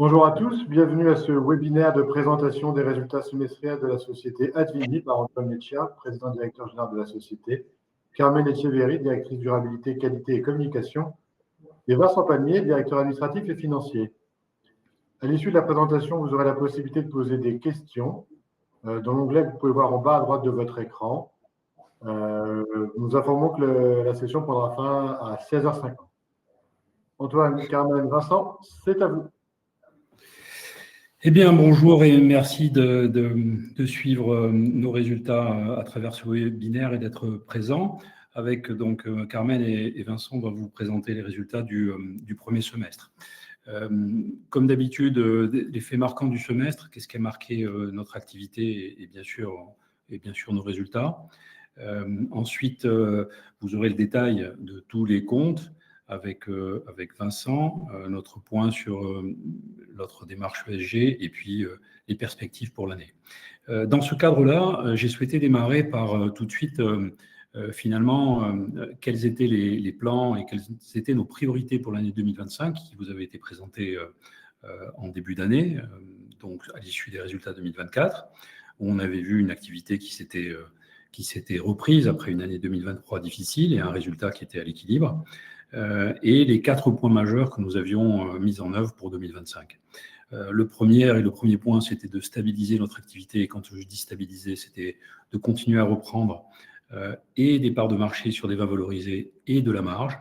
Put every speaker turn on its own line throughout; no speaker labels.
Bonjour à tous, bienvenue à ce webinaire de présentation des résultats semestriels de la société Advini par Antoine Metchia, président directeur général de la société, Carmen Etcheverry, directrice durabilité, qualité et communication, et Vincent Palmier, directeur administratif et financier. À l'issue de la présentation, vous aurez la possibilité de poser des questions dans l'onglet que vous pouvez voir en bas à droite de votre écran. Nous informons que la session prendra fin à 16h50. Antoine, Carmen, Vincent, c'est à vous.
Eh bien, bonjour et merci de suivre nos résultats à travers ce webinaire et d'être présents. Avec donc Carmen et Vincent, on va vous présenter les résultats du premier semestre. Comme d'habitude, les faits marquants du semestre, qu'est-ce qui a marqué notre activité et bien sûr nos résultats. Ensuite, vous aurez le détail de tous les comptes avec Vincent, notre point sur notre démarche ESG et puis les perspectives pour l'année. Dans ce cadre-là, j'ai souhaité démarrer par tout de suite finalement quels étaient les plans et quelles étaient nos priorités pour l'année 2025 qui vous avaient été présentées en début d'année, donc à l'issue des résultats 2024, où on avait vu une activité qui s'était reprise après une année 2023 difficile et un résultat qui était à l'équilibre. Et les 4 points majeurs que nous avions mis en œuvre pour 2025. Le premier point, c'était de stabiliser notre activité. Et quand je dis stabiliser, c'était de continuer à reprendre et des parts de marché sur des vins valorisés et de la marge.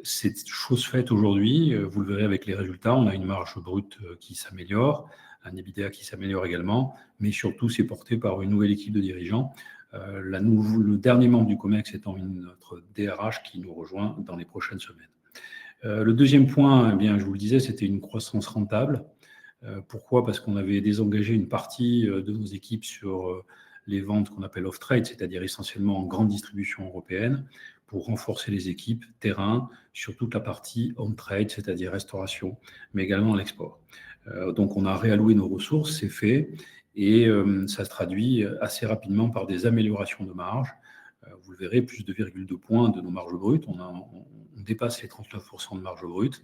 C'est chose faite aujourd'hui. Vous le verrez avec les résultats. On a une marge brute qui s'améliore, un EBITDA qui s'améliore également, mais surtout, c'est porté par une nouvelle équipe de dirigeants. Le dernier membre du COMEX étant notre DRH qui nous rejoint dans les prochaines semaines. Le deuxième point, eh bien, je vous le disais, c'était une croissance rentable. Pourquoi ? Parce qu'on avait désengagé une partie de nos équipes sur les ventes qu'on appelle off-trade, c'est-à-dire essentiellement en grande distribution européenne, pour renforcer les équipes terrain sur toute la partie on-trade, c'est-à-dire restauration, mais également l'export. Donc on a réalloué nos ressources, c'est fait. Et ça se traduit assez rapidement par des améliorations de marge. Vous le verrez, plus de 2,2 points de nos marges brutes. On dépasse les 39% de marge brute.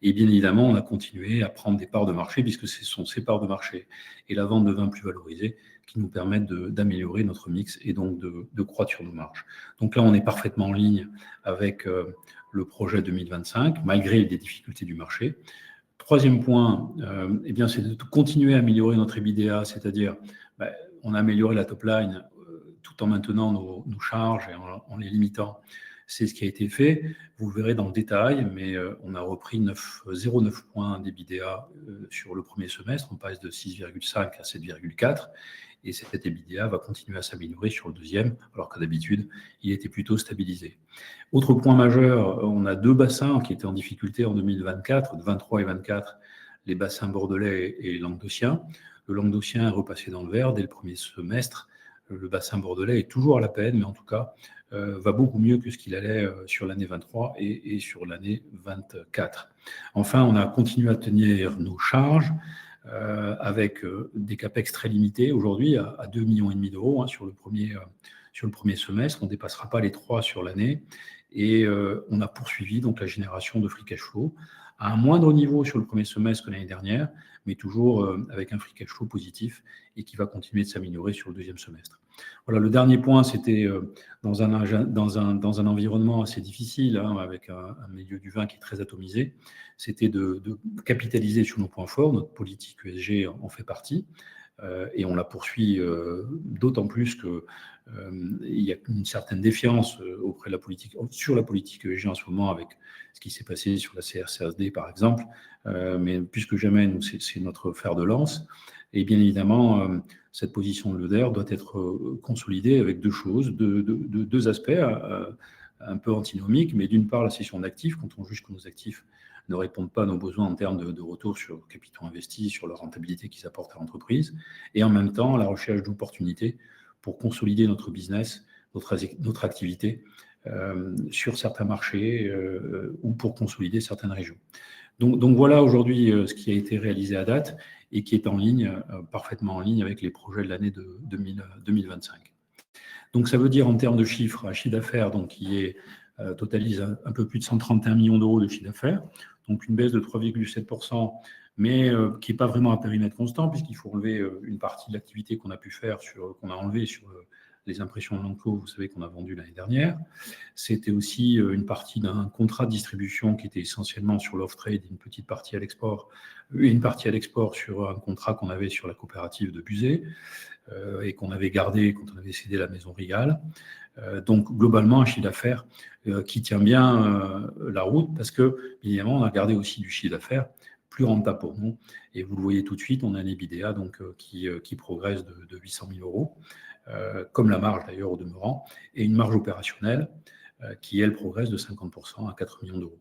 Et bien évidemment, on a continué à prendre des parts de marché, puisque ce sont ces parts de marché et la vente de vins plus valorisés qui nous permettent d'améliorer notre mix et donc de croître sur nos marges. Donc là, on est parfaitement en ligne avec le projet 2025, malgré les difficultés du marché. Troisième point, eh bien, c'est de continuer à améliorer notre EBITDA, c'est-à-dire on a amélioré la top line tout en maintenant nos charges et en les limitant. C'est ce qui a été fait. Vous le verrez dans le détail, mais on a repris 0,9 points d'EBITDA sur le premier semestre. On passe de 6,5 à 7,4. Et cet EBITDA va continuer à s'améliorer sur le deuxième, alors qu'à d'habitude, il était plutôt stabilisé. Autre point majeur, on a 2 bassins qui étaient en difficulté en 2024, 23 et 24, les bassins bordelais et languedocien. Le languedocien est repassé dans le vert dès le premier semestre. Le bassin bordelais est toujours à la peine, mais en tout cas, va beaucoup mieux que ce qu'il allait sur l'année 23 et sur l'année 24. Enfin, on a continué à tenir nos charges, avec des capex très limités aujourd'hui à 2,5 millions d'euros sur le premier semestre. On ne dépassera pas les 3 sur l'année et on a poursuivi donc la génération de free cash flow à un moindre niveau sur le premier semestre que l'année dernière, mais toujours avec un free cash flow positif et qui va continuer de s'améliorer sur le deuxième semestre. Voilà, le dernier point, c'était dans un environnement assez difficile, avec un milieu du vin qui est très atomisé, c'était de capitaliser sur nos points forts. Notre politique ESG en fait partie, et on la poursuit d'autant plus qu'il y a une certaine défiance sur la politique ESG en ce moment, avec ce qui s'est passé sur la CRCSD par exemple, mais plus que jamais, nous, c'est notre fer de lance. Et bien évidemment, cette position de l'EUDER doit être consolidée avec 2 choses, 2 aspects un peu antinomiques, mais d'une part la cession d'actifs, quand on juge que nos actifs ne répondent pas à nos besoins en termes de retour sur capitaux investis, sur la rentabilité qu'ils apportent à l'entreprise, et en même temps la recherche d'opportunités pour consolider notre business, notre activité sur certains marchés ou pour consolider certaines régions. Donc voilà aujourd'hui ce qui a été réalisé à date et qui est en ligne, parfaitement en ligne avec les projets de l'année 2025. Donc ça veut dire en termes de chiffres, un chiffre d'affaires donc, qui totalise un peu plus de 131 millions d'euros de chiffre d'affaires, donc une baisse de 3,7%, mais qui n'est pas vraiment à périmètre constant, puisqu'il faut enlever une partie de l'activité qu'on a pu faire, qu'on a enlevée sur les impressions de l'enclos, vous savez, qu'on a vendu l'année dernière. C'était aussi une partie d'un contrat de distribution qui était essentiellement sur l'off-trade, une petite partie à l'export, et une partie à l'export sur un contrat qu'on avait sur la coopérative de Buzet, et qu'on avait gardé quand on avait cédé la maison Rigal. Donc, globalement, un chiffre d'affaires qui tient bien la route, parce que, évidemment, on a gardé aussi du chiffre d'affaires plus rentable pour nous. Et vous le voyez tout de suite, on a un EBITDA donc, qui progresse de 800 000 euros, comme la marge d'ailleurs au demeurant, et une marge opérationnelle qui, elle, progresse de 50% à 4 millions d'euros.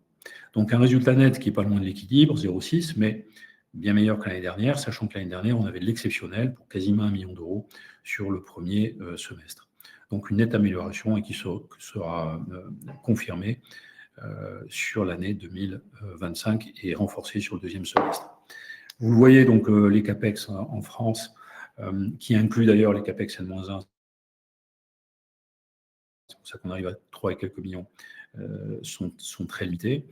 Donc un résultat net qui n'est pas loin de l'équilibre, 0,6, mais bien meilleur que l'année dernière, sachant que l'année dernière, on avait de l'exceptionnel pour quasiment 1 million d'euros sur le premier semestre. Donc une nette amélioration et qui sera confirmée sur l'année 2025 et renforcée sur le deuxième semestre. Vous voyez donc les CAPEX en France, qui incluent d'ailleurs les CAPEX N-1. C'est pour ça qu'on arrive à 3 et quelques millions, sont très limités,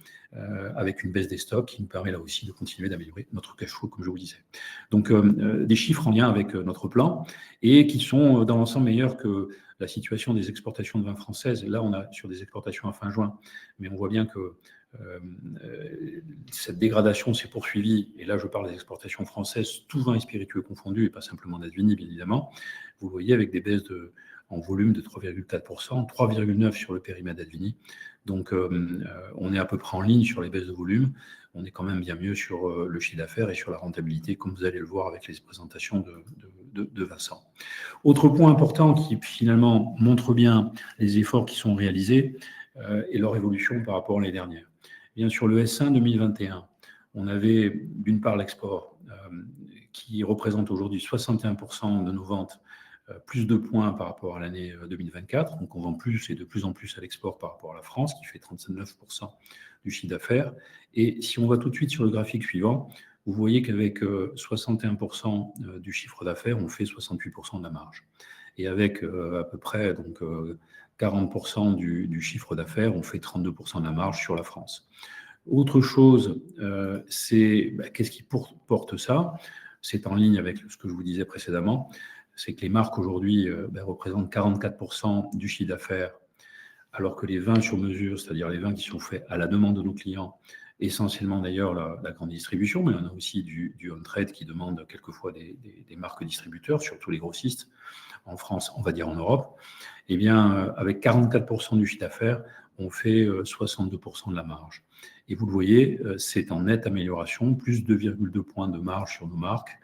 avec une baisse des stocks qui nous permet là aussi de continuer d'améliorer notre cash flow, comme je vous disais. Donc, des chiffres en lien avec notre plan et qui sont dans l'ensemble meilleurs que la situation des exportations de vin françaises. Là, on a sur des exportations à fin juin, mais on voit bien que cette dégradation s'est poursuivie, et là je parle des exportations françaises, tout vin et spiritueux confondus, et pas simplement d'Advini, bien évidemment. Vous voyez avec des baisses en volume de 3,4%, 3,9% sur le périmètre d'Advini. Donc on est à peu près en ligne sur les baisses de volume. On est quand même bien mieux sur le chiffre d'affaires et sur la rentabilité, comme vous allez le voir avec les présentations de Vincent. Autre point important qui finalement montre bien les efforts qui sont réalisés et leur évolution par rapport à l'année dernière. Bien sûr, le S1 2021, on avait d'une part l'export qui représente aujourd'hui 61% de nos ventes, plus de points par rapport à l'année 2024. Donc on vend plus et de plus en plus à l'export par rapport à la France, qui fait 39% du chiffre d'affaires. Et si on va tout de suite sur le graphique suivant, vous voyez qu'avec 61% du chiffre d'affaires, on fait 68% de la marge. Et avec à peu près donc, 40% du chiffre d'affaires, on fait 32% de la marge sur la France. Autre chose, c'est qu'est-ce qui porte ça? C'est en ligne avec ce que je vous disais précédemment, c'est que les marques aujourd'hui représentent 44% du chiffre d'affaires, alors que les vins sur mesure, c'est-à-dire les vins qui sont faits à la demande de nos clients, essentiellement d'ailleurs la grande distribution, mais on a aussi du on-trade qui demande quelquefois des marques distributeurs, surtout les grossistes, en France, on va dire en Europe. Eh bien, avec 44% du chiffre d'affaires, on fait 62% de la marge. Et vous le voyez, c'est en nette amélioration, plus 2,2 points de marge sur nos marques,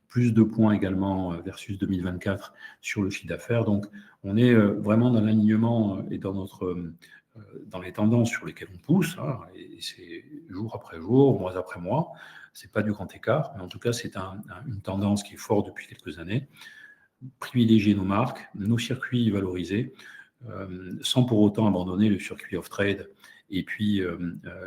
plus 2 points également versus 2024 sur le chiffre d'affaires. Donc, on est vraiment dans l'alignement et dans les tendances sur lesquelles on pousse, hein, et c'est jour après jour, mois après mois. Ce n'est pas du grand écart, mais en tout cas, c'est une tendance qui est forte depuis quelques années. Privilégier nos marques, nos circuits valorisés, sans pour autant abandonner le circuit off-trade et puis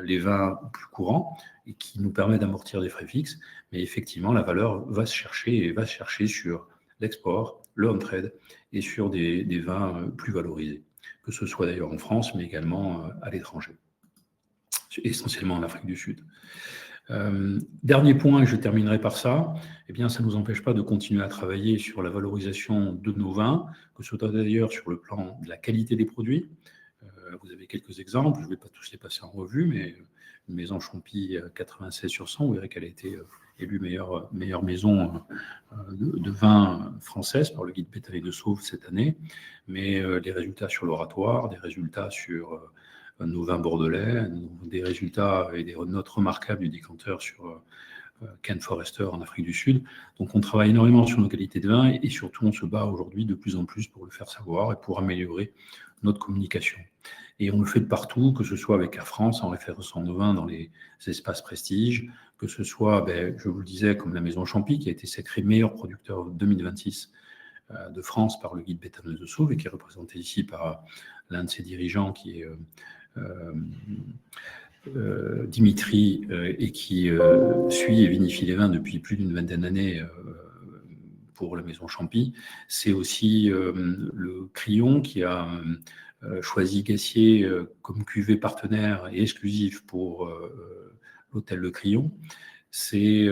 les vins plus courants et qui nous permettent d'amortir des frais fixes. Mais effectivement, la valeur va se chercher sur l'export, le on-trade et sur des vins plus valorisés, que ce soit d'ailleurs en France, mais également à l'étranger, essentiellement en Afrique du Sud. Dernier point, et je terminerai par ça, eh bien, ça ne nous empêche pas de continuer à travailler sur la valorisation de nos vins, que ce soit d'ailleurs sur le plan de la qualité des produits. Vous avez quelques exemples, je ne vais pas tous les passer en revue, mais une maison Champy 96 sur 100, vous verrez qu'elle a été élue meilleure maison de vin française par le guide Bétail de Sauve cette année, mais les résultats sur l'oratoire, des résultats sur nos vins bordelais, des résultats et des notes remarquables du décanteur sur Ken Forrester en Afrique du Sud. Donc on travaille énormément sur nos qualités de vin et surtout on se bat aujourd'hui de plus en plus pour le faire savoir et pour améliorer notre communication. Et on le fait de partout, que ce soit avec Air France en référençant nos vins dans les espaces prestige, que ce soit, je vous le disais, comme la maison Champy qui a été sacrée meilleur producteur 2026 de France par le guide Bétail de Sauve et qui est représenté ici par l'un de ses dirigeants qui est Dimitri, et qui suit et vinifie les vins depuis plus d'une vingtaine d'années pour la maison Champy. C'est aussi le Crillon qui a choisi Gassier comme cuvée partenaire et exclusif pour l'hôtel Le Crillon. C'est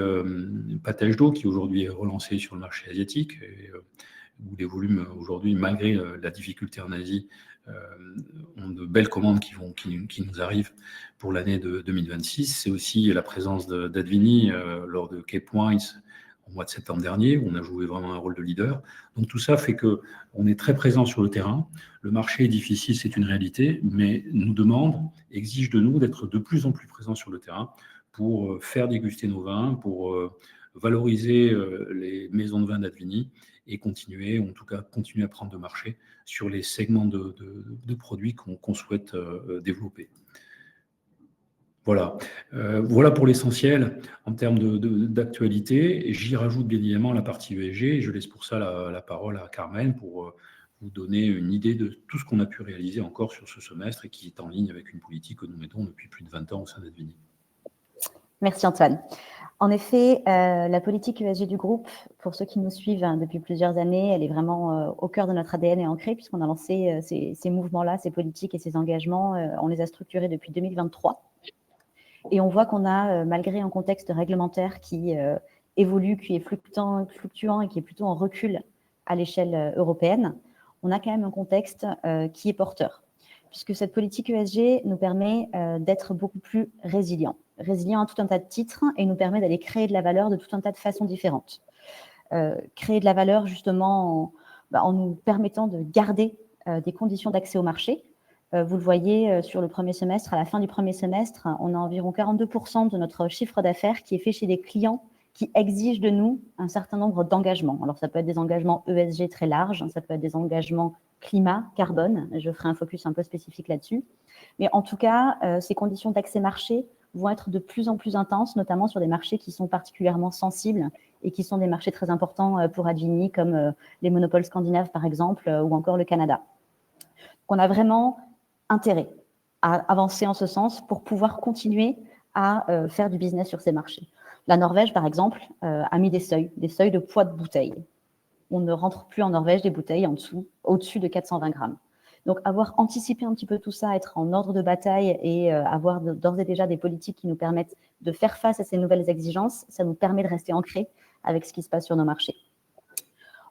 Patel d'eau qui aujourd'hui est relancé sur le marché asiatique, et, où les volumes aujourd'hui, malgré la difficulté en Asie, ont de belles commandes qui nous arrivent pour l'année de 2026. C'est aussi la présence d'Advini lors de Cape Wines au mois de septembre dernier, où on a joué vraiment un rôle de leader. Donc tout ça fait qu'on est très présent sur le terrain. Le marché est difficile, c'est une réalité, mais nous demande, exige de nous d'être de plus en plus présents sur le terrain pour faire déguster nos vins, pour valoriser les maisons de vin d'Advini et continuer, en tout cas continuer à prendre de marché sur les segments de produits qu'on souhaite développer. Voilà. Voilà pour l'essentiel en termes d'actualité. J'y rajoute bien évidemment la partie ESG et je laisse pour ça la parole à Carmen pour vous donner une idée de tout ce qu'on a pu réaliser encore sur ce semestre et qui est en ligne avec une politique que nous mettons depuis plus de 20 ans au sein d'Advini.
Merci Antoine. En effet, la politique ESG du groupe, pour ceux qui nous suivent depuis plusieurs années, elle est vraiment au cœur de notre ADN et ancrée, puisqu'on a lancé ces mouvements-là, ces politiques et ces engagements, on les a structurés depuis 2023. Et on voit qu'on a, malgré un contexte réglementaire qui évolue, qui est fluctuant et qui est plutôt en recul à l'échelle européenne, on a quand même un contexte qui est porteur, puisque cette politique ESG nous permet d'être beaucoup plus résilient à tout un tas de titres et nous permet d'aller créer de la valeur de tout un tas de façons différentes. Créer de la valeur justement en nous permettant de garder des conditions d'accès au marché. Vous le voyez sur le premier semestre, à la fin du premier semestre, on a environ 42% de notre chiffre d'affaires qui est fait chez des clients qui exigent de nous un certain nombre d'engagements. Alors ça peut être des engagements ESG très larges, ça peut être des engagements climat, carbone, je ferai un focus un peu spécifique là-dessus. Mais en tout cas, ces conditions d'accès marché vont être de plus en plus intenses, notamment sur des marchés qui sont particulièrement sensibles et qui sont des marchés très importants pour Advini, comme les monopoles scandinaves par exemple, ou encore le Canada. On a vraiment intérêt à avancer en ce sens pour pouvoir continuer à faire du business sur ces marchés. La Norvège, par exemple, a mis des seuils de poids de bouteille. On ne rentre plus en Norvège des bouteilles au-dessus de 420 grammes. Donc, avoir anticipé un petit peu tout ça, être en ordre de bataille et avoir d'ores et déjà des politiques qui nous permettent de faire face à ces nouvelles exigences, ça nous permet de rester ancrés avec ce qui se passe sur nos marchés.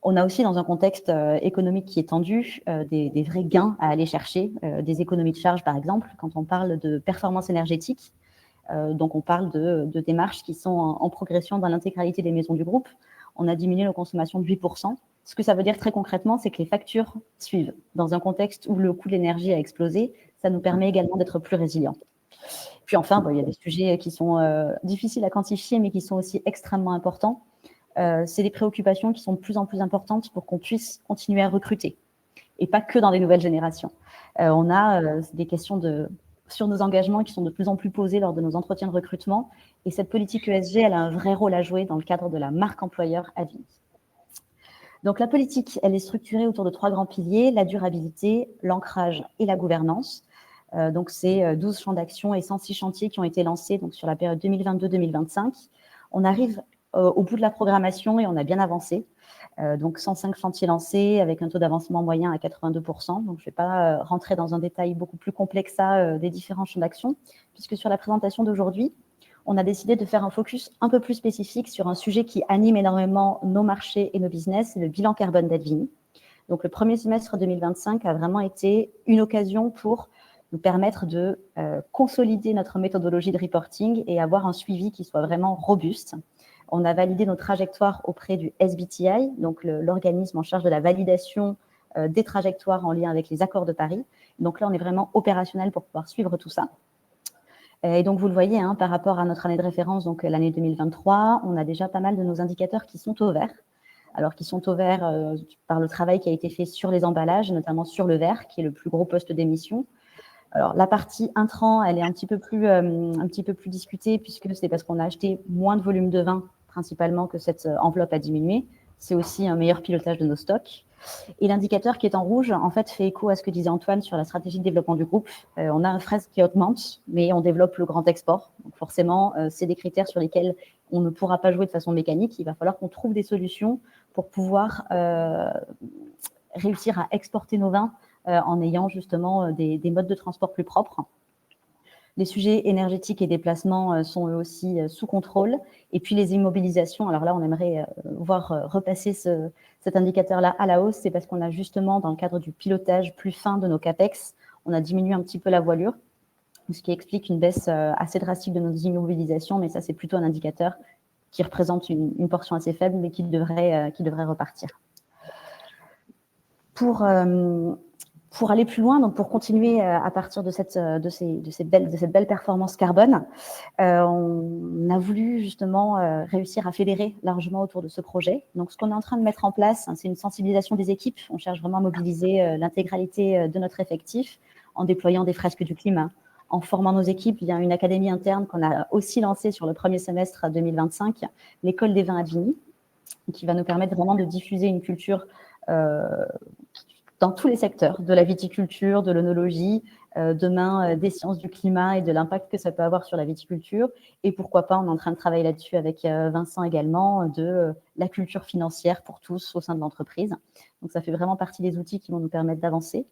On a aussi, dans un contexte économique qui est tendu, des vrais gains à aller chercher, des économies de charge, par exemple, quand on parle de performance énergétique. Donc, on parle de démarches qui sont en progression dans l'intégralité des maisons du groupe. On a diminué nos consommations de 8%. Ce que ça veut dire très concrètement, c'est que les factures suivent. Dans un contexte où le coût de l'énergie a explosé, ça nous permet également d'être plus résilients. Puis enfin, il y a des sujets qui sont difficiles à quantifier, mais qui sont aussi extrêmement importants. C'est des préoccupations qui sont de plus en plus importantes pour qu'on puisse continuer à recruter, et pas que dans les nouvelles générations. On a des questions sur nos engagements qui sont de plus en plus posées lors de nos entretiens de recrutement, et cette politique ESG, elle a un vrai rôle à jouer dans le cadre de la marque employeur Advini. Donc la politique, elle est structurée autour de 3 grands piliers, la durabilité, l'ancrage et la gouvernance. Donc c'est 12 champs d'action et 106 chantiers qui ont été lancés donc, sur la période 2022-2025. On arrive au bout de la programmation et on a bien avancé. Donc 105 chantiers lancés avec un taux d'avancement moyen à 82%. Donc je ne vais pas rentrer dans un détail beaucoup plus complexe des différents champs d'action, puisque sur la présentation d'aujourd'hui, on a décidé de faire un focus un peu plus spécifique sur un sujet qui anime énormément nos marchés et nos business, c'est le bilan carbone d'Advini. Donc le premier semestre 2025 a vraiment été une occasion pour nous permettre de consolider notre méthodologie de reporting et avoir un suivi qui soit vraiment robuste. On a validé nos trajectoires auprès du SBTi, donc l'organisme en charge de la validation des trajectoires en lien avec les accords de Paris. Donc là, on est vraiment opérationnel pour pouvoir suivre tout ça. Et donc, vous le voyez, par rapport à notre année de référence, donc l'année 2023, on a déjà pas mal de nos indicateurs qui sont au vert. Alors, qui sont au vert par le travail qui a été fait sur les emballages, notamment sur le verre, qui est le plus gros poste d'émission. Alors, la partie intrant, elle est un petit peu plus discutée, puisque c'est parce qu'on a acheté moins de volume de vin, principalement, que cette enveloppe a diminué. C'est aussi un meilleur pilotage de nos stocks. Et l'indicateur qui est en rouge, en fait, fait écho à ce que disait Antoine sur la stratégie de développement du groupe. On a un fresque qui augmente, mais on développe le grand export. Donc forcément, c'est des critères sur lesquels on ne pourra pas jouer de façon mécanique. Il va falloir qu'on trouve des solutions pour pouvoir réussir à exporter nos vins en ayant justement des modes de transport plus propres. Les sujets énergétiques et déplacements sont eux aussi sous contrôle. Et puis les immobilisations, alors là, on aimerait voir repasser cet indicateur-là à la hausse. C'est parce qu'on a justement, dans le cadre du pilotage plus fin de nos CAPEX, on a diminué un petit peu la voilure, ce qui explique une baisse assez drastique de nos immobilisations. Mais ça, c'est plutôt un indicateur qui représente une portion assez faible, mais qui devrait repartir. Pour aller plus loin, donc pour continuer à partir de cette belle performance carbone, on a voulu justement réussir à fédérer largement autour de ce projet. Donc, ce qu'on est en train de mettre en place, c'est une sensibilisation des équipes. On cherche vraiment à mobiliser l'intégralité de notre effectif en déployant des fresques du climat, en formant nos équipes. Il y a une académie interne qu'on a aussi lancée sur le premier semestre 2025, l'école des vins Advini, qui va nous permettre vraiment de diffuser une culture dans tous les secteurs, de la viticulture, de l'œnologie, demain des sciences du climat et de l'impact que ça peut avoir sur la viticulture. Et pourquoi pas, on est en train de travailler là-dessus avec Vincent également, de la culture financière pour tous au sein de l'entreprise. Donc ça fait vraiment partie des outils qui vont nous permettre d'avancer.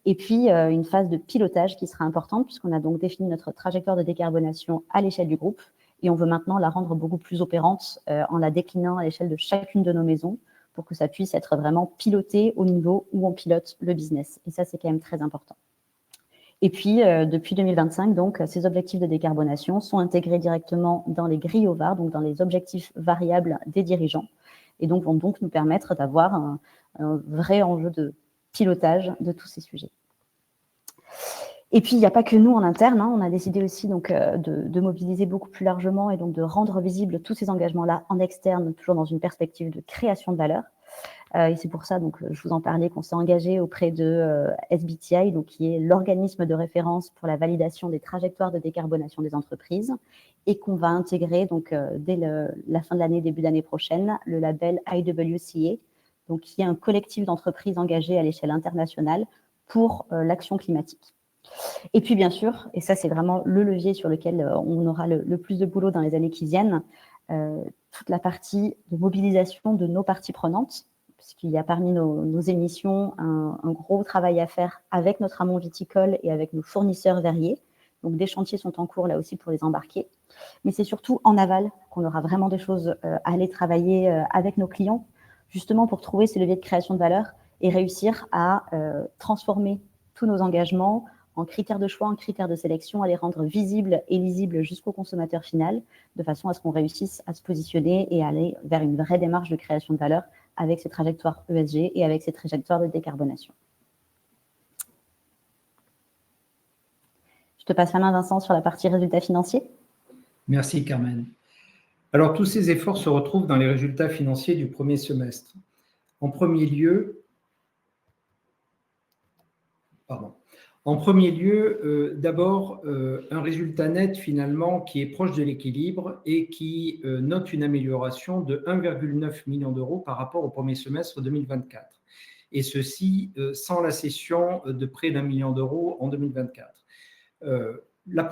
Et puis une phase de pilotage qui sera importante puisqu'on a donc défini notre trajectoire de décarbonation à l'échelle du groupe et on veut maintenant la rendre beaucoup plus opérante en la déclinant à l'échelle de chacune de nos maisons, pour que ça puisse être vraiment piloté au niveau où on pilote le business. Et ça, c'est quand même très important. Et puis, depuis 2025, donc, ces objectifs de décarbonation sont intégrés directement dans les grilles au VAR, donc dans les objectifs variables des dirigeants, et donc vont donc nous permettre d'avoir un vrai enjeu de pilotage de tous ces sujets. Et puis, il n'y a pas que nous en interne, hein, on a décidé aussi donc, de mobiliser beaucoup plus largement et donc de rendre visibles tous ces engagements-là en externe, toujours dans une perspective de création de valeur. Et c'est pour ça, donc, je vous en parlais, qu'on s'est engagé auprès de SBTi, donc, qui est l'organisme de référence pour la validation des trajectoires de décarbonation des entreprises, et qu'on va intégrer donc, dès la fin de l'année, début d'année prochaine, le label IWCA, donc, qui est un collectif d'entreprises engagées à l'échelle internationale pour l'action climatique. Et puis, bien sûr, et ça, c'est vraiment le levier sur lequel on aura le plus de boulot dans les années qui viennent, toute la partie de mobilisation de nos parties prenantes, puisqu'il y a parmi nos émissions un gros travail à faire avec notre amont viticole et avec nos fournisseurs verriers. Donc, des chantiers sont en cours là aussi pour les embarquer. Mais c'est surtout en aval qu'on aura vraiment des choses à aller travailler avec nos clients, justement pour trouver ces leviers de création de valeur et réussir à transformer tous nos engagements en critères de choix, en critères de sélection, à les rendre visibles et lisibles jusqu'au consommateur final, de façon à ce qu'on réussisse à se positionner et à aller vers une vraie démarche de création de valeur avec ces trajectoires ESG et avec ces trajectoires de décarbonation. Je te passe la main, Vincent, sur la partie résultats financiers.
Merci, Carmen. Alors, tous ces efforts se retrouvent dans les résultats financiers du premier semestre. En premier lieu, d'abord, un résultat net finalement qui est proche de l'équilibre et qui note une amélioration de 1,9 million d'euros par rapport au premier semestre 2024. Et ceci sans la cession de près d'1 million d'euros en 2024. Le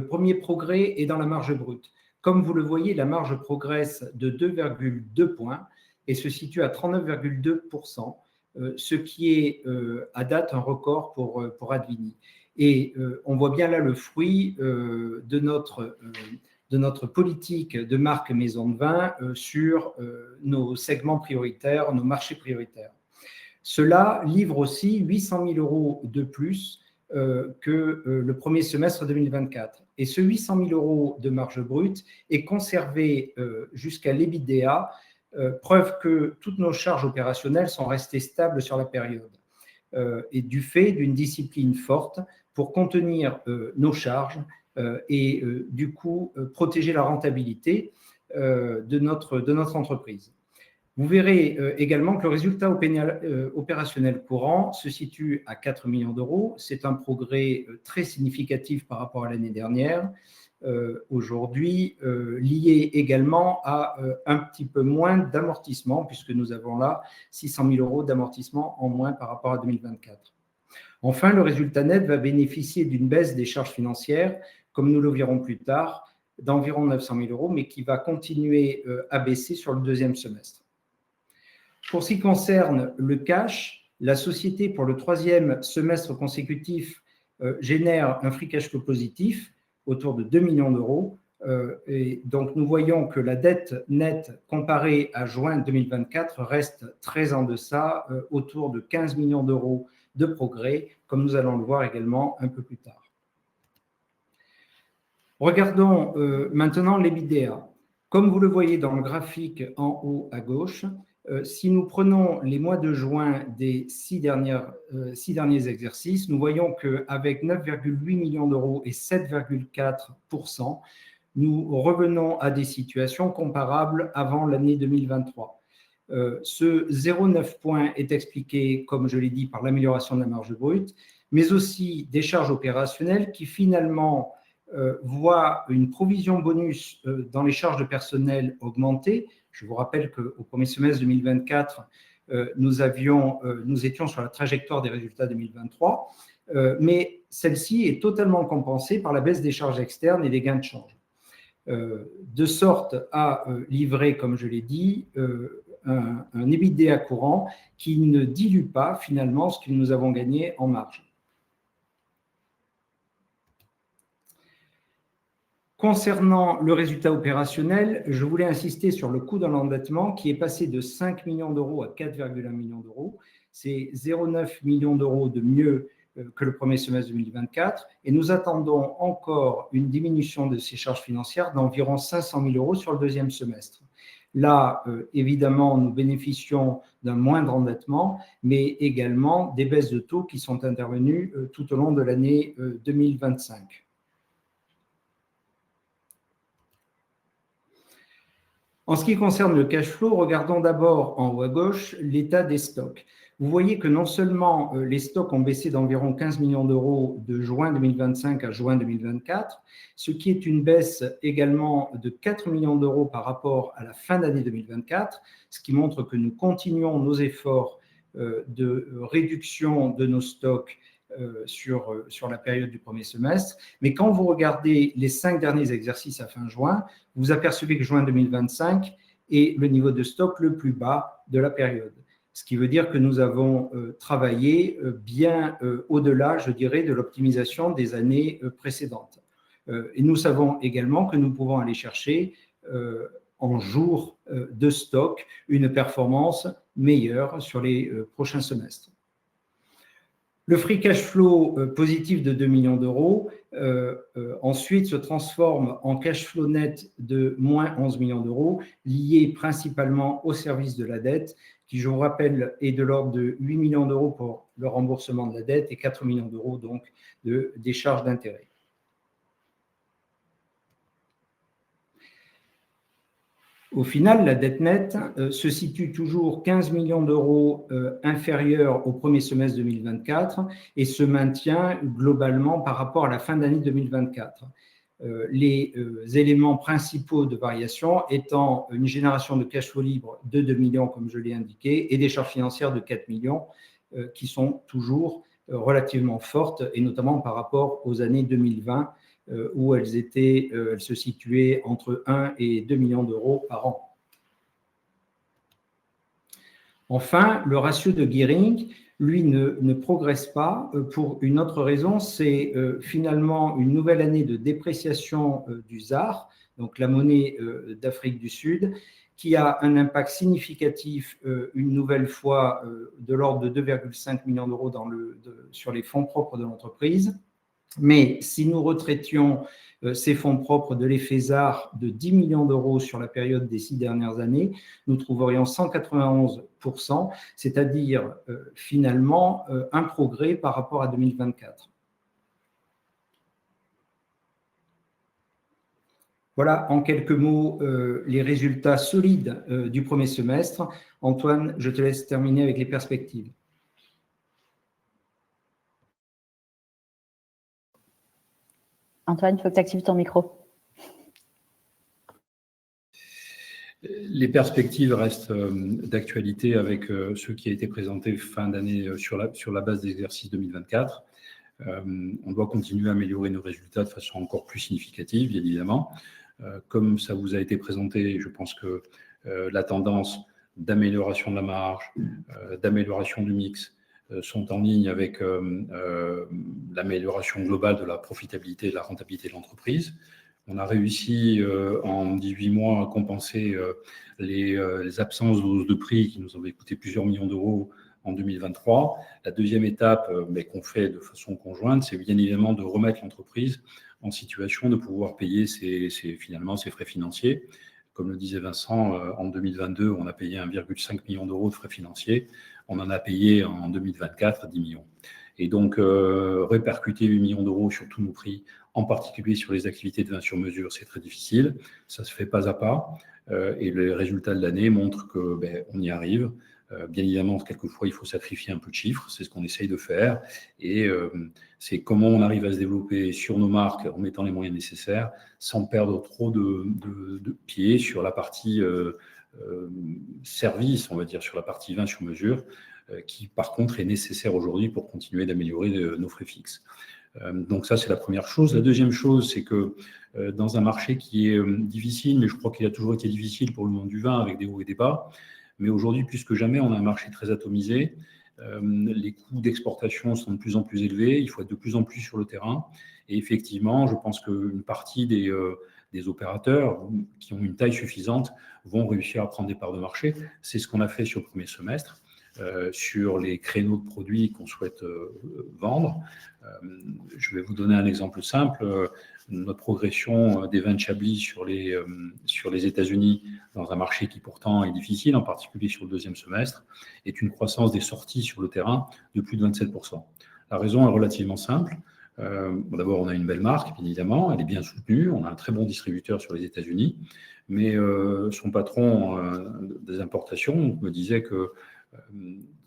premier progrès est dans la marge brute. Comme vous le voyez, la marge progresse de 2,2 points et se situe à 39,2%. Ce qui est à date un record pour Advini. Et on voit bien là le fruit de notre politique de marque maison de vin sur nos segments prioritaires, nos marchés prioritaires. Cela livre aussi 800 000 euros de plus que le premier semestre 2024. Et ce 800 000 euros de marge brute est conservé jusqu'à l'EBITDA, preuve que toutes nos charges opérationnelles sont restées stables sur la période et du fait d'une discipline forte pour contenir nos charges et du coup protéger la rentabilité de notre entreprise. Vous verrez également que le résultat opérationnel courant se situe à 4 millions d'euros. C'est un progrès très significatif par rapport à l'année dernière. Aujourd'hui, lié également à un petit peu moins d'amortissement, puisque nous avons là 600 000 euros d'amortissement en moins par rapport à 2024. Enfin, le résultat net va bénéficier d'une baisse des charges financières, comme nous le verrons plus tard, d'environ 900 000 euros, mais qui va continuer à baisser sur le deuxième semestre. Pour ce qui concerne le cash, la société, pour le troisième semestre consécutif, génère un free cash flow positif autour de 2 millions d'euros. Et donc, nous voyons que la dette nette comparée à juin 2024 reste très en deçà, autour de 15 millions d'euros de progrès, comme nous allons le voir également un peu plus tard. Regardons maintenant l'EBITDA. Comme vous le voyez dans le graphique en haut à gauche, si nous prenons les mois de juin des 6 derniers exercices, nous voyons qu'avec 9,8 millions d'euros et 7,4%, nous revenons à des situations comparables avant l'année 2023. Ce 0,9 point est expliqué, comme je l'ai dit, par l'amélioration de la marge brute, mais aussi des charges opérationnelles qui finalement voient une provision bonus dans les charges de personnel augmenter. Je vous rappelle qu'au premier semestre 2024, nous étions sur la trajectoire des résultats 2023, mais celle-ci est totalement compensée par la baisse des charges externes et des gains de change. De sorte à livrer, comme je l'ai dit, un EBITDA courant qui ne dilue pas finalement ce que nous avons gagné en marge. Concernant le résultat opérationnel, je voulais insister sur le coût de l'endettement qui est passé de 5 millions d'euros à 4,1 millions d'euros. C'est 0,9 millions d'euros de mieux que le premier semestre 2024 et nous attendons encore une diminution de ces charges financières d'environ 500 000 euros sur le deuxième semestre. Là, évidemment, nous bénéficions d'un moindre endettement, mais également des baisses de taux qui sont intervenues tout au long de l'année 2025. En ce qui concerne le cash flow, regardons d'abord en haut à gauche l'état des stocks. Vous voyez que non seulement les stocks ont baissé d'environ 15 millions d'euros de juin 2025 à juin 2024, ce qui est une baisse également de 4 millions d'euros par rapport à la fin d'année 2024, ce qui montre que nous continuons nos efforts de réduction de nos stocks sur la période du premier semestre. Mais quand vous regardez les 5 derniers exercices à fin juin, vous apercevez que juin 2025 est le niveau de stock le plus bas de la période. Ce qui veut dire que nous avons travaillé bien au-delà, je dirais, de l'optimisation des années précédentes. Et nous savons également que nous pouvons aller chercher en jours de stock une performance meilleure sur les prochains semestres. Le free cash flow positif de 2 millions d'euros ensuite se transforme en cash flow net de moins 11 millions d'euros, lié principalement au service de la dette, qui, je vous rappelle, est de l'ordre de 8 millions d'euros pour le remboursement de la dette et 4 millions d'euros donc des charges d'intérêt. Au final, la dette nette se situe toujours 15 millions d'euros inférieure au premier semestre 2024 et se maintient globalement par rapport à la fin d'année 2024. Les éléments principaux de variation étant une génération de cash flow libre de 2 millions, comme je l'ai indiqué, et des charges financières de 4 millions qui sont toujours relativement fortes, et notamment par rapport aux années 2020, où elles se situaient entre 1 et 2 millions d'euros par an. Enfin, le ratio de gearing, lui, ne progresse pas pour une autre raison, c'est finalement une nouvelle année de dépréciation du ZAR, donc la monnaie d'Afrique du Sud, qui a un impact significatif, une nouvelle fois, de l'ordre de 2,5 millions d'euros sur les fonds propres de l'entreprise. Mais si nous retraitions ces fonds propres de l'effet ZAR de 10 millions d'euros sur la période des 6 dernières années, nous trouverions 191%, c'est-à-dire finalement un progrès par rapport à 2024. Voilà en quelques mots les résultats solides du premier semestre. Antoine, je te laisse terminer avec les perspectives.
Antoine, il faut que tu actives ton micro.
Les perspectives restent d'actualité avec ce qui a été présenté fin d'année sur la base d'exercice 2024. On doit continuer à améliorer nos résultats de façon encore plus significative, bien évidemment. Comme ça vous a été présenté, je pense que la tendance d'amélioration de la marge, d'amélioration du mix, sont en ligne avec l'amélioration globale de la profitabilité et de la rentabilité de l'entreprise. On a réussi en 18 mois à compenser les absences d'hausse de prix qui nous avaient coûté plusieurs millions d'euros en 2023. La deuxième étape, mais qu'on fait de façon conjointe, c'est bien évidemment de remettre l'entreprise en situation de pouvoir payer finalement ses frais financiers. Comme le disait Vincent, en 2022, on a payé 1,5 million d'euros de frais financiers. On en a payé en 2024 10 millions. Et donc, répercuter 8 millions d'euros sur tous nos prix, en particulier sur les activités de vin sur mesure, c'est très difficile. Ça se fait pas à pas. Et les résultats de l'année montrent qu'on y arrive. Bien évidemment, quelquefois, il faut sacrifier un peu de chiffres. C'est ce qu'on essaye de faire. Et c'est comment on arrive à se développer sur nos marques en mettant les moyens nécessaires sans perdre trop de pieds sur la partie service, on va dire, sur la partie vin sur mesure, qui, par contre, est nécessaire aujourd'hui pour continuer d'améliorer nos frais fixes. Donc ça, c'est la première chose. La deuxième chose, c'est que dans un marché qui est difficile, mais je crois qu'il a toujours été difficile pour le monde du vin, avec des hauts et des bas, mais aujourd'hui, plus que jamais, on a un marché très atomisé. Les coûts d'exportation sont de plus en plus élevés. Il faut être de plus en plus sur le terrain. Et effectivement, je pense qu'une partie des opérateurs qui ont une taille suffisante vont réussir à prendre des parts de marché. C'est ce qu'on a fait sur le premier semestre. Sur les créneaux de produits qu'on souhaite vendre. Je vais vous donner un exemple simple. Notre progression des vins de Chablis sur les États-Unis, dans un marché qui pourtant est difficile, en particulier sur le deuxième semestre, est une croissance des sorties sur le terrain de plus de 27%. La raison est relativement simple. D'abord, on a une belle marque, bien évidemment, elle est bien soutenue, on a un très bon distributeur sur les États-Unis, mais son patron des importations me disait que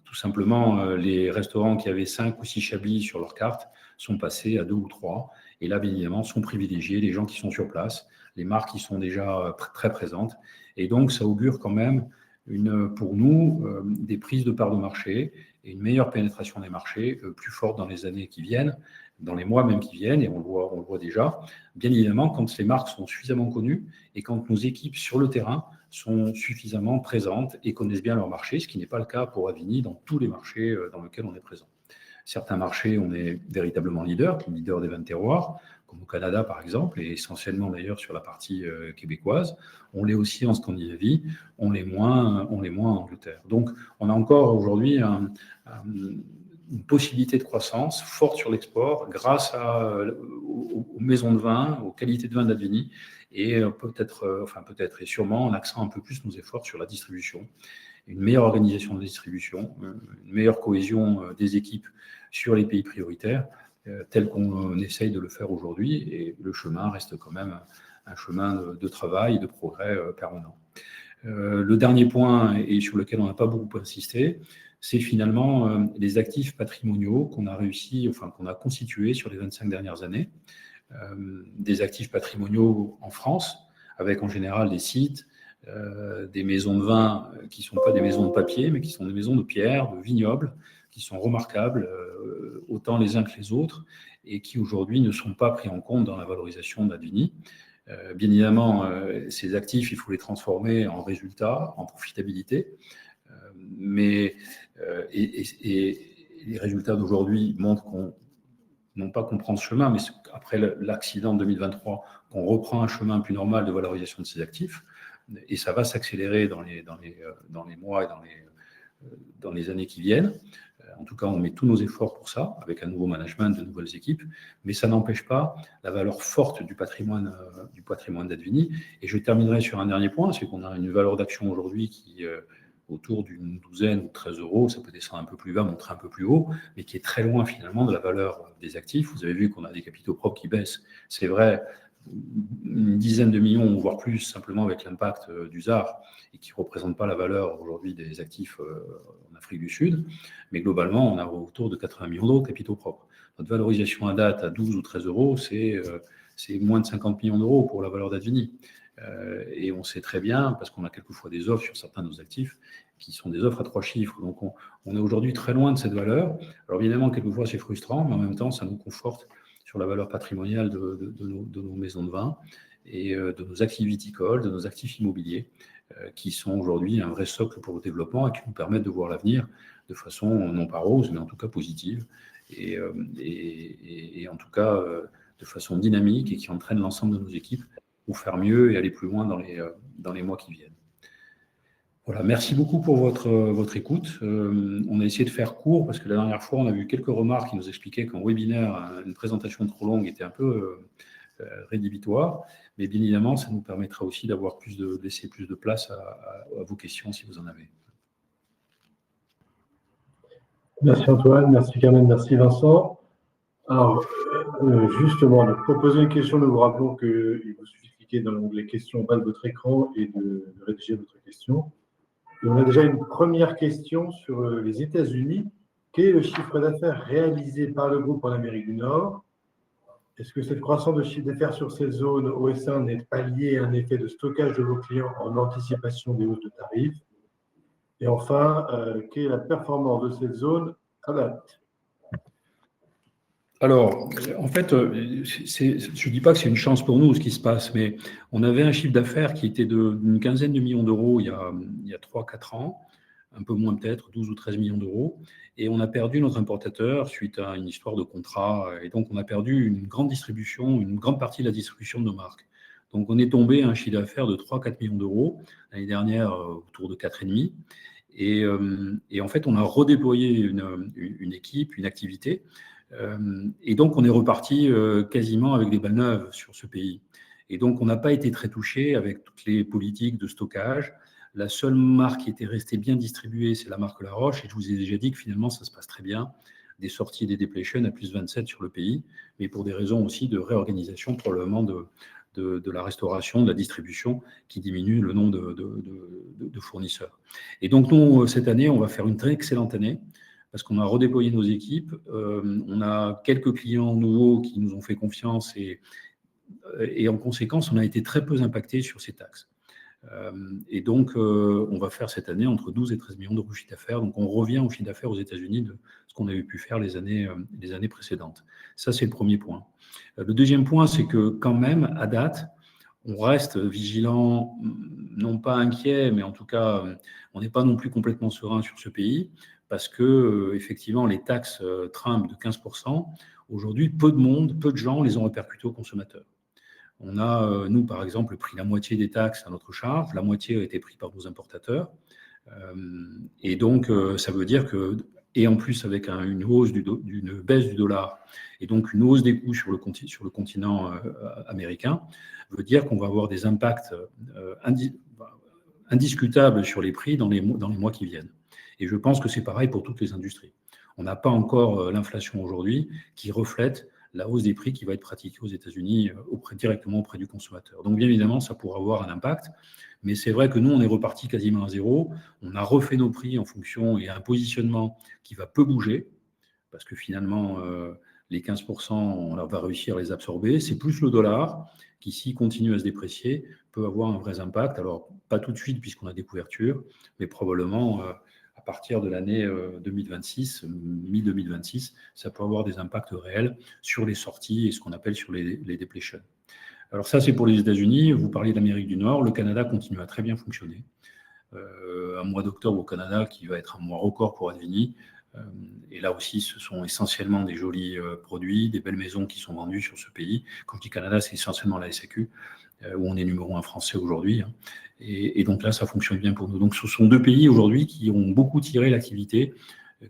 tout simplement, les restaurants qui avaient 5 ou 6 Chablis sur leur carte sont passés à 2 ou 3. Et là, bien évidemment, sont privilégiés les gens qui sont sur place, les marques qui sont déjà très présentes. Et donc, ça augure quand même, pour nous, des prises de parts de marché et une meilleure pénétration des marchés plus forte dans les années qui viennent, dans les mois même qui viennent, et on le voit déjà. Bien évidemment, quand les marques sont suffisamment connues et quand nos équipes sur le terrain sont suffisamment présentes et connaissent bien leur marché, ce qui n'est pas le cas pour Avigny dans tous les marchés dans lesquels on est présent. Certains marchés, on est véritablement leader des vins de terroir, comme au Canada par exemple, et essentiellement d'ailleurs sur la partie québécoise. On l'est aussi en Scandinavie, on l'est moins en Angleterre. Donc on a encore aujourd'hui une possibilité de croissance forte sur l'export grâce aux maisons de vin, aux qualités de vin d'Avigny, et peut-être et sûrement en axant un peu plus nos efforts sur la distribution, une meilleure organisation de la distribution, une meilleure cohésion des équipes sur les pays prioritaires, tel qu'on essaye de le faire aujourd'hui, et le chemin reste quand même un chemin de travail et de progrès permanent. Le dernier point, et sur lequel on n'a pas beaucoup insisté, c'est finalement les actifs patrimoniaux qu'on a constitués sur les 25 dernières années. Des actifs patrimoniaux en France, avec en général des sites, des maisons de vin qui ne sont pas des maisons de papier, mais qui sont des maisons de pierre, de vignobles, qui sont remarquables, autant les uns que les autres, et qui aujourd'hui ne sont pas pris en compte dans la valorisation d'Avigny. Bien évidemment, ces actifs, il faut les transformer en résultats, en profitabilité, mais les résultats d'aujourd'hui montrent non pas qu'on prend ce chemin, mais après l'accident de 2023, qu'on reprend un chemin plus normal de valorisation de ces actifs, et ça va s'accélérer dans les mois et dans les années qui viennent. En tout cas, on met tous nos efforts pour ça, avec un nouveau management, de nouvelles équipes, mais ça n'empêche pas la valeur forte du patrimoine d'Advini. Et je terminerai sur un dernier point, c'est qu'on a une valeur d'action aujourd'hui qui autour d'une douzaine ou 13 euros, ça peut descendre un peu plus bas, monter un peu plus haut, mais qui est très loin finalement de la valeur des actifs. Vous avez vu qu'on a des capitaux propres qui baissent, c'est vrai, une dizaine de millions, voire plus, simplement avec l'impact du ZAR, et qui ne représente pas la valeur aujourd'hui des actifs en Afrique du Sud, mais globalement, on a autour de 80 millions d'euros de capitaux propres. Notre valorisation à date à 12 ou 13 euros, c'est moins de 50 millions d'euros pour la valeur d'Advini. Et on sait très bien, parce qu'on a quelquefois des offres sur certains de nos actifs, qui sont des offres à 3 chiffres. Donc on est aujourd'hui très loin de cette valeur. Alors évidemment, quelquefois c'est frustrant, mais en même temps, ça nous conforte sur la valeur patrimoniale de nos maisons de vin. et de nos actifs viticoles, de nos actifs immobiliers, qui sont aujourd'hui un vrai socle pour le développement et qui nous permettent de voir l'avenir de façon non pas rose, mais en tout cas positive, et en tout cas de façon dynamique et qui entraîne l'ensemble de nos équipes pour faire mieux et aller plus loin dans les mois qui viennent. Voilà, merci beaucoup pour votre écoute. On a essayé de faire court parce que la dernière fois, on a vu quelques remarques qui nous expliquaient qu'en webinaire, une présentation trop longue était un peu rédhibitoire. Mais bien évidemment, ça nous permettra aussi d'avoir laisser plus de place à vos questions si vous en avez.
Merci Antoine, merci Carmen, merci Vincent. Alors, justement, pour poser une question, nous vous rappelons qu'il vous suffit de cliquer dans l'onglet questions en bas de votre écran et de rédiger votre question. Et on a déjà une première question sur les États-Unis. Quel est le chiffre d'affaires réalisé par le groupe en Amérique du Nord? Est-ce que cette croissance de chiffre d'affaires sur cette zone OS1 n'est pas liée à un effet de stockage de vos clients en anticipation des hausses de tarifs? Et enfin, quelle est la performance de cette zone à date?
Alors, en fait, je ne dis pas que c'est une chance pour nous ce qui se passe, mais on avait un chiffre d'affaires qui était d'une quinzaine de millions d'euros il y a 3-4 ans, un peu moins peut-être, 12 ou 13 millions d'euros, et on a perdu notre importateur suite à une histoire de contrat, et donc on a perdu une grande partie de la distribution de nos marques. Donc on est tombé à un chiffre d'affaires de 3-4 millions d'euros, l'année dernière autour de 4,5, et en fait on a redéployé une équipe, une activité, et donc, on est reparti quasiment avec des balles neuves sur ce pays. Et donc, on n'a pas été très touché avec toutes les politiques de stockage. La seule marque qui était restée bien distribuée, c'est la marque La Roche. Et je vous ai déjà dit que finalement, ça se passe très bien. Des sorties et des déplétions à plus 27 sur le pays, mais pour des raisons aussi de réorganisation, probablement de la restauration, de la distribution, qui diminue le nombre de fournisseurs. Et donc, nous, cette année, on va faire une très excellente année, parce qu'on a redéployé nos équipes, on a quelques clients nouveaux qui nous ont fait confiance et en conséquence, on a été très peu impacté sur ces taxes. Et donc, on va faire cette année entre 12 et 13 millions d'euros de chiffre d'affaires. Donc, on revient au chiffre d'affaires aux États-Unis de ce qu'on avait pu faire les années précédentes. Ça, c'est le premier point. Le deuxième point, c'est que quand même, à date, on reste vigilant, non pas inquiet, mais en tout cas, on n'est pas non plus complètement serein sur ce pays, parce que effectivement, les taxes trimbent de 15%. Aujourd'hui, peu de gens les ont répercutées aux consommateurs. On a, nous, par exemple, pris la moitié des taxes à notre charge, la moitié a été prise par nos importateurs. Et donc, ça veut dire que, et en plus avec une baisse du dollar, et donc une hausse des coûts sur le continent américain, veut dire qu'on va avoir des impacts indiscutables sur les prix dans les mois qui viennent. Et je pense que c'est pareil pour toutes les industries. On n'a pas encore l'inflation aujourd'hui qui reflète la hausse des prix qui va être pratiquée aux États-Unis directement auprès du consommateur. Donc, bien évidemment, ça pourra avoir un impact. Mais c'est vrai que nous, on est reparti quasiment à zéro. On a refait nos prix en fonction et un positionnement qui va peu bouger, parce que finalement, les 15%, on va réussir à les absorber. C'est plus le dollar qui, s'il continue à se déprécier, peut avoir un vrai impact. Alors, pas tout de suite, puisqu'on a des couvertures, mais probablement à partir de l'année 2026, mi-2026, ça peut avoir des impacts réels sur les sorties et ce qu'on appelle sur les déplétions. Alors ça, c'est pour les États-Unis. Vous parliez de l'Amérique du Nord. Le Canada continue à très bien fonctionner. Un mois d'octobre au Canada qui va être un mois record pour Advini. Et là aussi, ce sont essentiellement des jolis produits, des belles maisons qui sont vendues sur ce pays. Quand je dis Canada, c'est essentiellement la SAQ, où on est numéro 1 français aujourd'hui. Et donc là, ça fonctionne bien pour nous. Donc ce sont deux pays aujourd'hui qui ont beaucoup tiré l'activité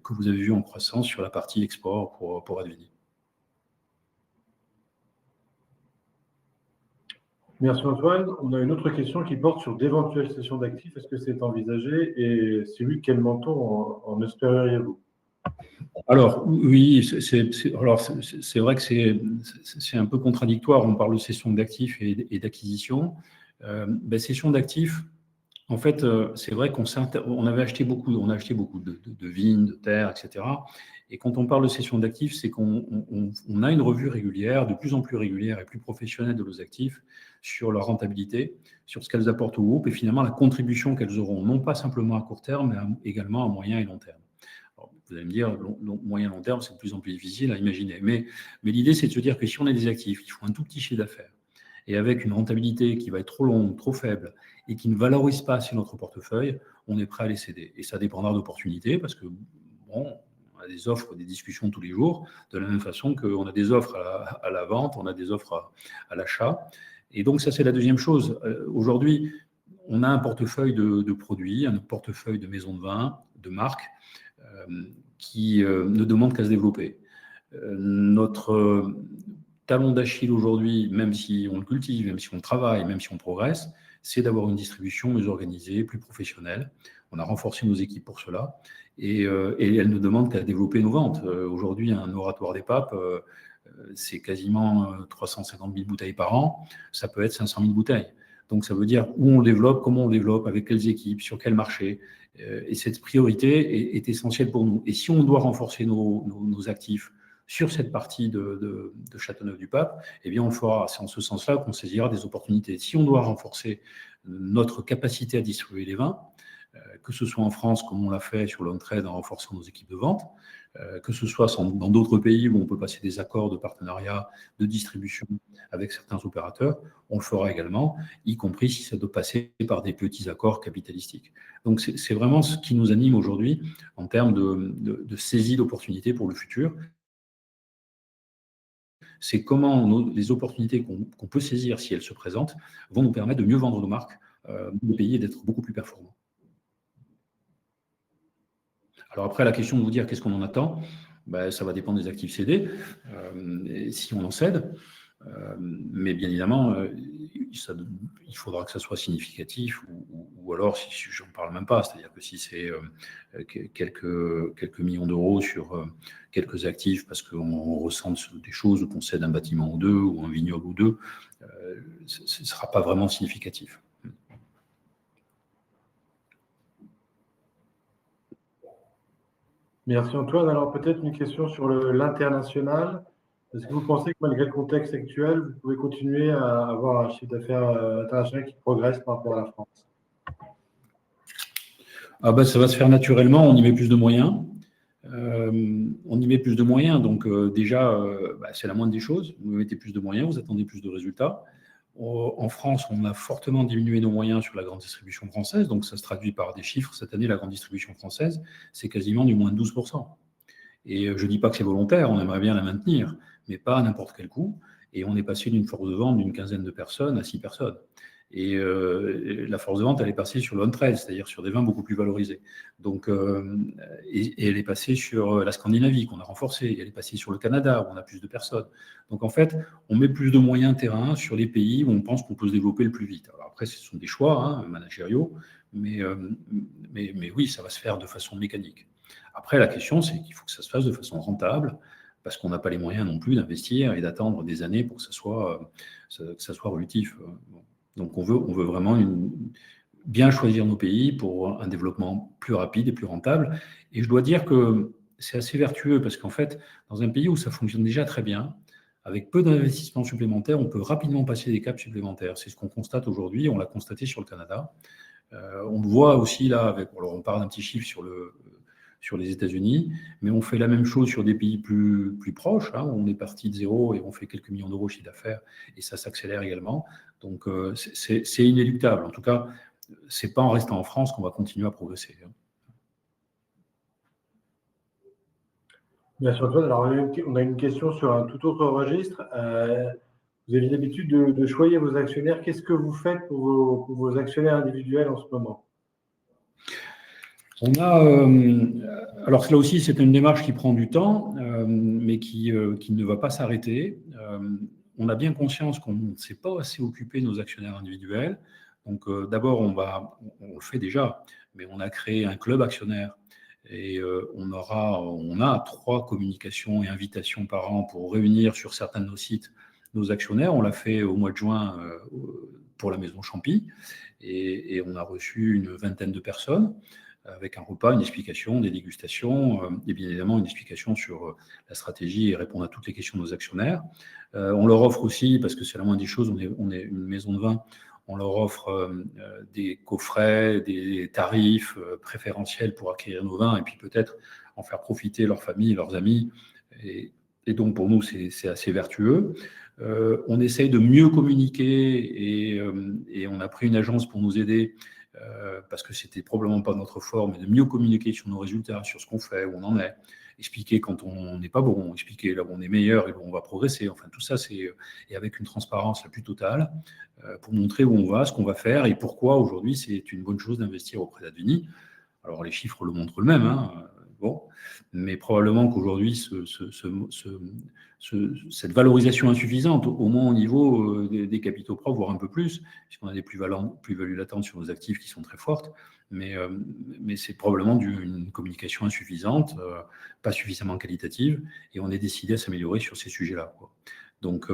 que vous avez vue en croissance sur la partie export pour Advini.
Merci Antoine. On a une autre question qui porte sur d'éventuelles cessions d'actifs. Est-ce que c'est envisagé? Et si oui, quel montant en espériez-vous?
Alors oui, c'est vrai que c'est un peu contradictoire. On parle de cession d'actifs et d'acquisition. Cession d'actifs, en fait, c'est vrai on a acheté beaucoup de vignes, de terres, etc. Et quand on parle de cession d'actifs, c'est qu'on a une revue régulière, de plus en plus régulière et plus professionnelle de nos actifs sur leur rentabilité, sur ce qu'elles apportent au groupe et finalement la contribution qu'elles auront, non pas simplement à court terme, mais également à moyen et long terme. Alors, vous allez me dire, moyen et long terme, c'est de plus en plus difficile à imaginer. Mais l'idée, c'est de se dire que si on a des actifs qui font un tout petit chiffre d'affaires et avec une rentabilité qui va être trop longue, trop faible, et qui ne valorise pas assez notre portefeuille, on est prêt à les céder. Et ça dépendra d'opportunités, parce que, bon, on a des offres, des discussions tous les jours, de la même façon qu'on a des offres à la vente, on a des offres à l'achat. Et donc, ça, c'est la deuxième chose. Aujourd'hui, on a un portefeuille de produits, un portefeuille de maisons de vin, de marques, qui ne demande qu'à se développer. Notre talon d'Achille aujourd'hui, même si on le cultive, même si on travaille, même si on progresse, c'est d'avoir une distribution mieux organisée, plus professionnelle. On a renforcé nos équipes pour cela et elles ne demandent qu'à développer nos ventes. Aujourd'hui, un oratoire des papes, c'est quasiment 350 000 bouteilles par an. Ça peut être 500 000 bouteilles. Donc, ça veut dire où on le développe, comment on le développe, avec quelles équipes, sur quel marché. Et cette priorité est essentielle pour nous. Et si on doit renforcer nos actifs sur cette partie de Châteauneuf-du-Pape, eh bien, on le fera. C'est en ce sens-là qu'on saisira des opportunités. Si on doit renforcer notre capacité à distribuer les vins, que ce soit en France, comme on l'a fait sur l'on-trade en renforçant nos équipes de vente, que ce soit dans d'autres pays où on peut passer des accords de partenariat, de distribution avec certains opérateurs, on le fera également, y compris si ça doit passer par des petits accords capitalistiques. Donc c'est vraiment ce qui nous anime aujourd'hui en termes de saisie d'opportunités pour le futur. C'est comment les opportunités qu'on peut saisir si elles se présentent vont nous permettre de mieux vendre nos marques, de pays et d'être beaucoup plus performants. Alors après, la question de vous dire qu'est-ce qu'on en attend, ça va dépendre des actifs cédés, si on en cède. Mais bien évidemment, il faudra que ça soit significatif ou alors, si je n'en parle même pas, c'est-à-dire que si c'est quelques millions d'euros sur quelques actifs parce qu'on ressent des choses ou qu'on cède un bâtiment ou deux ou un vignoble ou deux, ce ne sera pas vraiment significatif.
Merci Antoine. Alors peut-être une question sur l'international. Est-ce que vous pensez que malgré le contexte actuel, vous pouvez continuer à avoir un chiffre d'affaires international qui progresse par rapport à la France?
Ça va se faire naturellement, on y met plus de moyens. Donc déjà, c'est la moindre des choses. Vous mettez plus de moyens, vous attendez plus de résultats. En France, on a fortement diminué nos moyens sur la grande distribution française, donc ça se traduit par des chiffres. Cette année, la grande distribution française, c'est quasiment du moins de 12%. Et je ne dis pas que c'est volontaire, on aimerait bien la maintenir, mais pas à n'importe quel coût. Et on est passé d'une force de vente d'une quinzaine de personnes à 6 personnes. Et la force de vente, elle est passée sur le on-trade, c'est-à-dire sur des vins beaucoup plus valorisés. Donc, et elle est passée sur la Scandinavie, qu'on a renforcée. Elle est passée sur le Canada, où on a plus de personnes. Donc, en fait, on met plus de moyens terrain sur les pays où on pense qu'on peut se développer le plus vite. Alors après, ce sont des choix managériaux, mais oui, ça va se faire de façon mécanique. Après, la question, c'est qu'il faut que ça se fasse de façon rentable, parce qu'on n'a pas les moyens non plus d'investir et d'attendre des années pour que ça soit relatif. Donc, on veut vraiment bien choisir nos pays pour un développement plus rapide et plus rentable. Et je dois dire que c'est assez vertueux parce qu'en fait, dans un pays où ça fonctionne déjà très bien, avec peu d'investissements supplémentaires, on peut rapidement passer des caps supplémentaires. C'est ce qu'on constate aujourd'hui. On l'a constaté sur le Canada. On le voit aussi là, alors on parle d'un petit chiffre sur les États-Unis, mais on fait la même chose sur des pays plus proches, où on est parti de zéro et on fait quelques millions d'euros de chiffre d'affaires, et ça s'accélère également. Donc, c'est inéluctable. En tout cas, ce n'est pas en restant en France qu'on va continuer à progresser.
Bien sûr, Antoine. Alors, on a une question sur un tout autre registre. Vous avez l'habitude de choyer vos actionnaires. Qu'est-ce que vous faites pour vos actionnaires individuels en ce moment?
On a, alors là aussi, c'est une démarche qui prend du temps, mais qui ne va pas s'arrêter. On a bien conscience qu'on ne s'est pas assez occupé de nos actionnaires individuels. Donc, d'abord, on le fait déjà, mais on a créé un club actionnaire et on a 3 communications et invitations par an pour réunir sur certains de nos sites nos actionnaires. On l'a fait au mois de juin pour la Maison Champy et on a reçu une vingtaine de personnes avec un repas, une explication, des dégustations et bien évidemment une explication sur la stratégie et répondre à toutes les questions de nos actionnaires. On leur offre aussi, parce que c'est la moindre des choses, on est une maison de vin, on leur offre des coffrets, des tarifs préférentiels pour acquérir nos vins et puis peut-être en faire profiter leur famille, leurs amis. Et Et donc, pour nous, c'est assez vertueux. On essaye de mieux communiquer et on a pris une agence pour nous aider parce que c'était probablement pas notre fort, mais de mieux communiquer sur nos résultats, sur ce qu'on fait, où on en est, expliquer quand on n'est pas bon, expliquer là où on est meilleur et où on va progresser. Enfin, tout ça, et avec une transparence la plus totale pour montrer où on va, ce qu'on va faire et pourquoi aujourd'hui c'est une bonne chose d'investir auprès d'Advini. Alors, les chiffres le montrent eux-mêmes, hein, bon, mais probablement qu'aujourd'hui, cette valorisation insuffisante, au moins au niveau des capitaux propres, voire un peu plus, puisqu'on a des plus-values latentes sur nos actifs qui sont très fortes, mais c'est probablement une communication insuffisante, pas suffisamment qualitative, et on est décidé à s'améliorer sur ces sujets-là, quoi. Donc,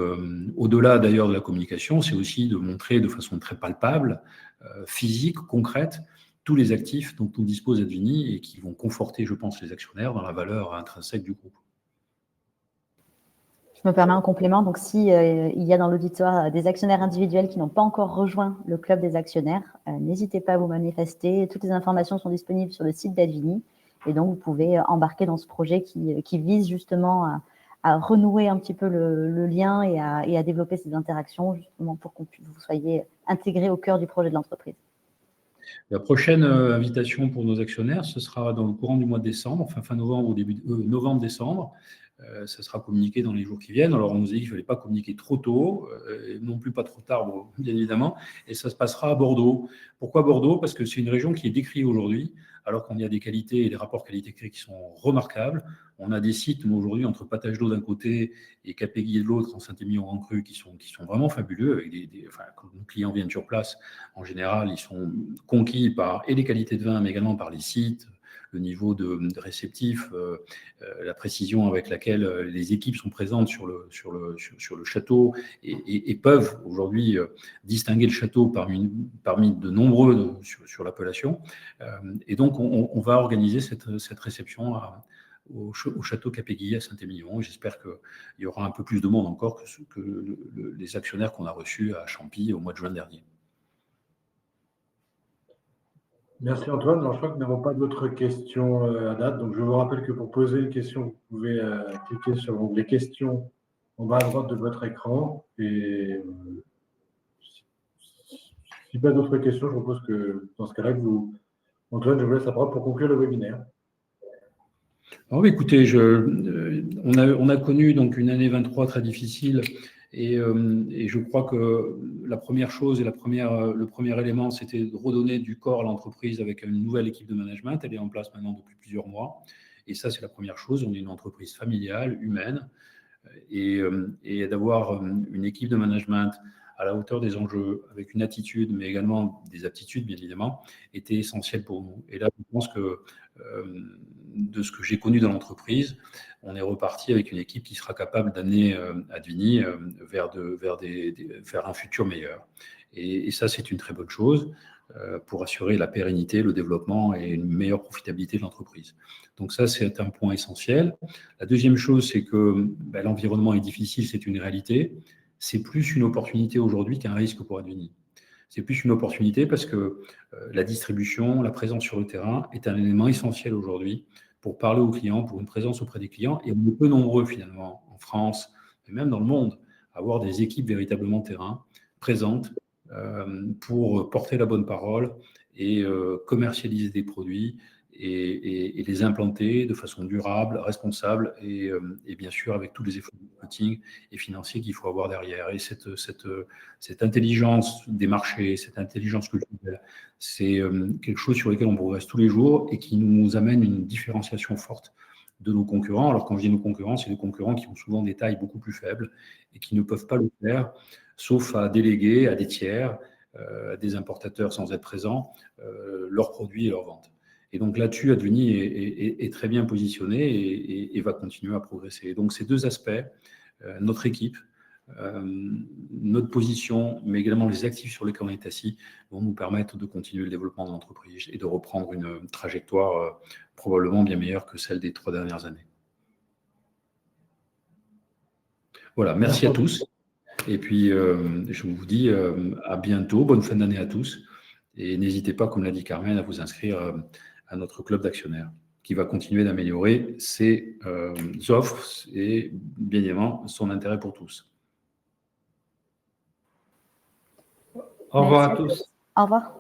au-delà d'ailleurs de la communication, c'est aussi de montrer de façon très palpable, physique, concrète, tous les actifs dont on dispose Advini et qui vont conforter, je pense, les actionnaires dans la valeur intrinsèque du groupe.
Je me permets un complément. Donc, si il y a dans l'auditoire des actionnaires individuels qui n'ont pas encore rejoint le club des actionnaires, n'hésitez pas à vous manifester. Toutes les informations sont disponibles sur le site d'Advini. Et donc, vous pouvez embarquer dans ce projet qui vise justement à renouer un petit peu le lien et à développer ces interactions, justement pour que vous soyez intégrés au cœur du projet de l'entreprise.
La prochaine invitation pour nos actionnaires, ce sera dans le courant du mois de décembre, enfin fin novembre ou début novembre-décembre. Ça sera communiqué dans les jours qui viennent. Alors, on nous a dit qu'il ne fallait pas communiquer trop tôt, non plus pas trop tard, bien évidemment, et ça se passera à Bordeaux. Pourquoi Bordeaux? Parce que c'est une région qui est décrite aujourd'hui, alors qu'on y a des qualités et des rapports qualité-prix qui sont remarquables. On a des sites, nous, aujourd'hui, entre Patage d'Eau d'un côté et Capéguier de l'autre, en Saint-Émilion en Crue, qui sont vraiment fabuleux. Avec quand nos clients viennent sur place, en général, ils sont conquis par et les qualités de vin, mais également par les sites, le niveau de réceptif, la précision avec laquelle les équipes sont présentes sur le château et peuvent aujourd'hui distinguer le château parmi de nombreux sur l'appellation. Et donc, on va organiser cette réception au château Capéguier à Saint-Émilion. J'espère qu'il y aura un peu plus de monde encore que les actionnaires qu'on a reçus à Champy au mois de juin dernier.
Merci Antoine. Alors, je crois que nous n'avons pas d'autres questions à date. Donc, je vous rappelle que pour poser une question, vous pouvez cliquer sur l'onglet questions en bas à droite de votre écran. Et si pas d'autres questions, je propose que dans ce cas-là, Antoine, je vous laisse la parole pour conclure le webinaire.
Alors, écoutez, on a connu donc une année 23 très difficile. Et je crois que la première chose et le premier élément, c'était de redonner du corps à l'entreprise avec une nouvelle équipe de management. Elle est en place maintenant depuis plusieurs mois. Et ça, c'est la première chose. On est une entreprise familiale, humaine. Et d'avoir une équipe de management à la hauteur des enjeux, avec une attitude, mais également des aptitudes, bien évidemment, était essentiel pour nous. Et là, je pense que de ce que j'ai connu dans l'entreprise, on est reparti avec une équipe qui sera capable d'amener Advini vers un futur meilleur. Et ça, c'est une très bonne chose pour assurer la pérennité, le développement et une meilleure profitabilité de l'entreprise. Donc ça, c'est un point essentiel. La deuxième chose, c'est que l'environnement est difficile, c'est une réalité. C'est plus une opportunité aujourd'hui qu'un risque pour Advini. C'est plus une opportunité parce que la distribution, la présence sur le terrain est un élément essentiel aujourd'hui pour parler aux clients, pour une présence auprès des clients. Et on est peu nombreux finalement en France, et même dans le monde, à avoir des équipes véritablement terrain, présentes pour porter la bonne parole et commercialiser des produits et les implanter de façon durable, responsable et bien sûr avec tous les efforts marketing et financiers qu'il faut avoir derrière. Et cette intelligence des marchés, cette intelligence culturelle, c'est quelque chose sur lequel on progresse tous les jours et qui nous amène une différenciation forte de nos concurrents. Alors quand je dis nos concurrents, c'est les concurrents qui ont souvent des tailles beaucoup plus faibles et qui ne peuvent pas le faire, sauf à déléguer à des tiers, à des importateurs sans être présents, leurs produits et leurs ventes. Et donc là-dessus, Advini est très bien positionné et va continuer à progresser. Et donc ces deux aspects, notre équipe, notre position, mais également les actifs sur lesquels on est assis, vont nous permettre de continuer le développement de l'entreprise et de reprendre une trajectoire probablement bien meilleure que celle des 3 dernières années. Voilà, merci à tous. Et puis, je vous dis à bientôt, bonne fin d'année à tous. Et n'hésitez pas, comme l'a dit Carmen, à vous inscrire à notre club d'actionnaires, qui va continuer d'améliorer ses offres et bien évidemment son intérêt pour tous.
Au revoir
Merci
à tous.
Au revoir.